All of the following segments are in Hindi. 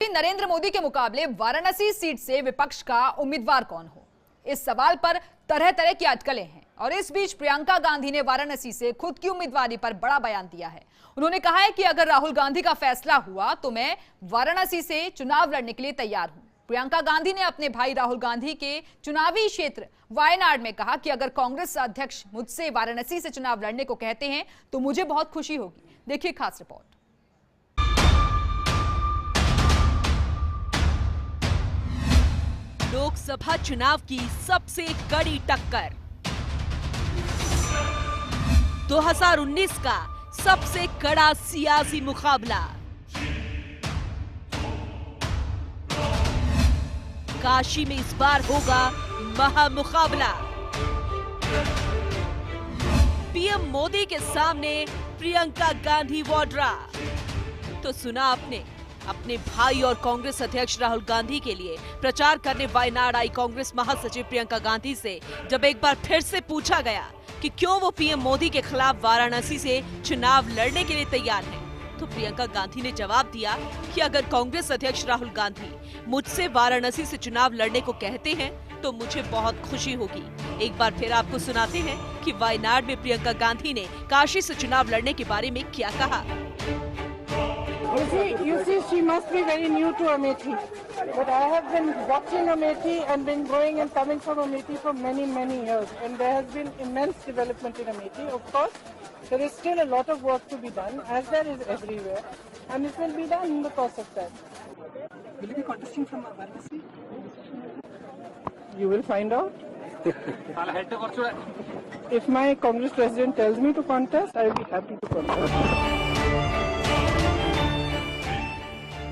नरेंद्र मोदी के मुकाबले वाराणसी सीट से विपक्ष का उम्मीदवार कौन हो, इस सवाल पर तरह तरह की अटकलें हैं। और इस बीच प्रियंका गांधी ने वाराणसी से खुद की उम्मीदवारी पर बड़ा बयान दिया है। उन्होंने कहा है कि अगर राहुल गांधी का फैसला हुआ तो मैं वाराणसी से चुनाव लड़ने के लिए तैयार हूं। प्रियंका गांधी ने अपने भाई राहुल गांधी के चुनावी क्षेत्र वायनाड में कहा कि अगर कांग्रेस अध्यक्ष मुझसे वाराणसी से चुनाव लड़ने को कहते हैं तो मुझे बहुत खुशी होगी। देखिए खास रिपोर्ट। लोकसभा चुनाव की सबसे कड़ी टक्कर, 2019 का सबसे कड़ा सियासी मुकाबला, काशी में इस बार होगा महामुकाबला। पीएम मोदी के सामने प्रियंका गांधी वाड्रा। तो सुना आपने, अपने भाई और कांग्रेस अध्यक्ष राहुल गांधी के लिए प्रचार करने वायनाड आई कांग्रेस महासचिव प्रियंका गांधी से जब एक बार फिर से पूछा गया कि क्यों वो पीएम मोदी के खिलाफ वाराणसी से चुनाव लड़ने के लिए तैयार हैं, तो प्रियंका गांधी ने जवाब दिया कि अगर कांग्रेस अध्यक्ष राहुल गांधी मुझसे वाराणसी से चुनाव लड़ने को कहते हैं तो मुझे बहुत खुशी होगी। एक बार फिर आपको सुनाते हैं कि वायनाड में प्रियंका गांधी ने काशी से चुनाव लड़ने के बारे में क्या कहा। You see, she must be very new to Amethi, but I have been watching Amethi and been going and coming from Amethi for many years, and there has been immense development in Amethi. Of course, there is still a lot of work to be done, as there is everywhere, and it will be done in the course of time. Will you be contesting from Varanasi? You will find out. If my Congress president tells me to contest, I will be happy to contest.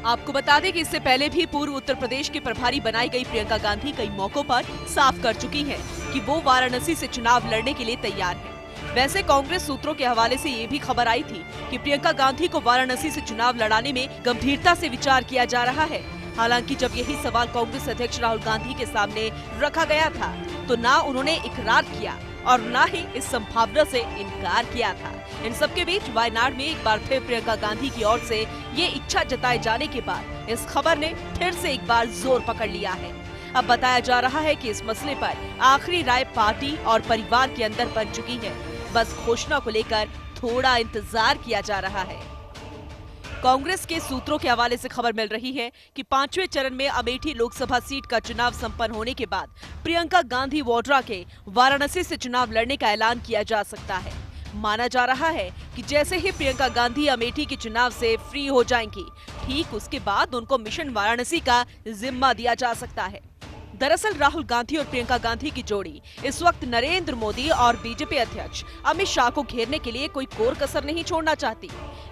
आपको बता दें कि इससे पहले भी पूर्व उत्तर प्रदेश के प्रभारी बनाई गई प्रियंका गांधी कई मौकों पर साफ कर चुकी हैं कि वो वाराणसी से चुनाव लड़ने के लिए तैयार हैं। वैसे कांग्रेस सूत्रों के हवाले से ये भी खबर आई थी कि प्रियंका गांधी को वाराणसी से चुनाव लड़ाने में गंभीरता से विचार किया जा रहा है। हालांकि जब यही सवाल कांग्रेस अध्यक्ष राहुल गांधी के सामने रखा गया था तो ना उन्होंने इकरार किया और ना ही इस संभावना से इनकार किया था। इन सबके बीच वायनाड में एक बार फिर प्रियंका गांधी की ओर से ये इच्छा जताए जाने के बाद इस खबर ने फिर से एक बार जोर पकड़ लिया है। अब बताया जा रहा है कि इस मसले पर आखिरी राय पार्टी और परिवार के अंदर बन चुकी है। बस घोषणा को लेकर थोड़ा इंतजार किया जा रहा है। कांग्रेस के सूत्रों के हवाले से खबर मिल रही है कि 5वें चरण में अमेठी लोकसभा सीट का चुनाव संपन्न होने के बाद प्रियंका गांधी वाड्रा के वाराणसी से चुनाव लड़ने का ऐलान किया जा सकता है। माना जा रहा है कि जैसे ही प्रियंका गांधी अमेठी के चुनाव से फ्री हो जाएंगी, ठीक उसके बाद उनको मिशन वाराणसी का जिम्मा दिया जा सकता है। दरअसल राहुल गांधी और प्रियंका गांधी की जोड़ी इस वक्त नरेंद्र मोदी और बीजेपी अध्यक्ष अमित शाह को घेरने के लिए कोई कोर कसर नहीं छोड़ना चाहती।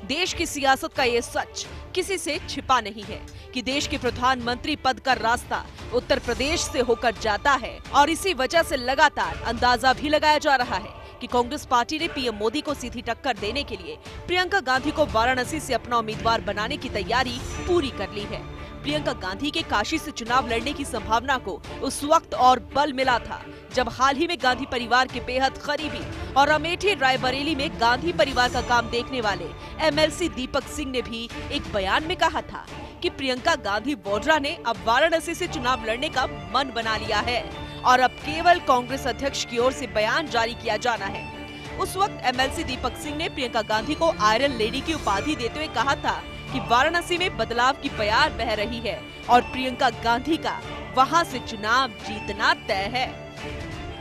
देश की सियासत का ये सच किसी से छिपा नहीं है कि देश के प्रधानमंत्री पद का रास्ता उत्तर प्रदेश से होकर जाता है और इसी वजह से लगातार अंदाजा भी लगाया जा रहा है कि कांग्रेस पार्टी ने पीएम मोदी को सीधी टक्कर देने के लिए प्रियंका गांधी को वाराणसी से अपना उम्मीदवार बनाने की तैयारी पूरी कर ली है। प्रियंका गांधी के काशी से चुनाव लड़ने की संभावना को उस वक्त और बल मिला था जब हाल ही में गांधी परिवार के बेहद करीबी और अमेठी रायबरेली में गांधी परिवार का काम देखने वाले एमएलसी दीपक सिंह ने भी एक बयान में कहा था कि प्रियंका गांधी वाड्रा ने अब वाराणसी से चुनाव लड़ने का मन बना लिया है और अब केवल कांग्रेस अध्यक्ष की ओर से बयान जारी किया जाना है। उस वक्त एमएलसी दीपक सिंह ने प्रियंका गांधी को आयरन लेडी की उपाधि देते हुए कहा था कि वाराणसी में बदलाव की बयार बह रही है और प्रियंका गांधी का वहां से चुनाव जीतना तय है।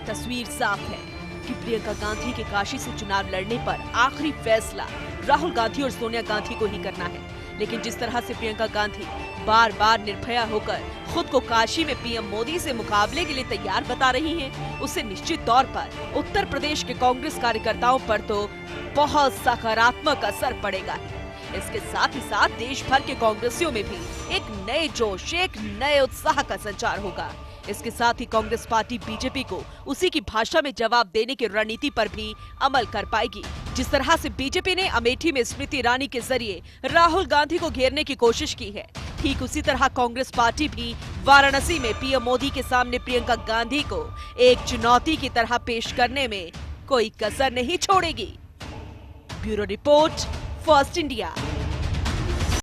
तस्वीर साफ है कि प्रियंका गांधी के काशी से चुनाव लड़ने पर आखिरी फैसला राहुल गांधी और सोनिया गांधी को ही करना है। लेकिन जिस तरह से प्रियंका गांधी बार बार निर्भया होकर खुद को काशी में पीएम मोदी से मुकाबले के लिए तैयार बता रही हैं, उससे निश्चित तौर पर उत्तर प्रदेश के कांग्रेस कार्यकर्ताओं पर तो बहुत सकारात्मक असर पड़ेगा। इसके साथ ही साथ देश भर के कांग्रेसियों में भी एक नए जोश, एक नए उत्साह का संचार होगा। इसके साथ ही कांग्रेस पार्टी बीजेपी को उसी की भाषा में जवाब देने की रणनीति पर भी अमल कर पाएगी। जिस तरह से बीजेपी ने अमेठी में स्मृति ईरानी के जरिए राहुल गांधी को घेरने की कोशिश की है, ठीक उसी तरह कांग्रेस पार्टी भी वाराणसी में पीएम मोदी के सामने प्रियंका गांधी को एक चुनौती की तरह पेश करने में कोई कसर नहीं छोड़ेगी। Bureau report, first India.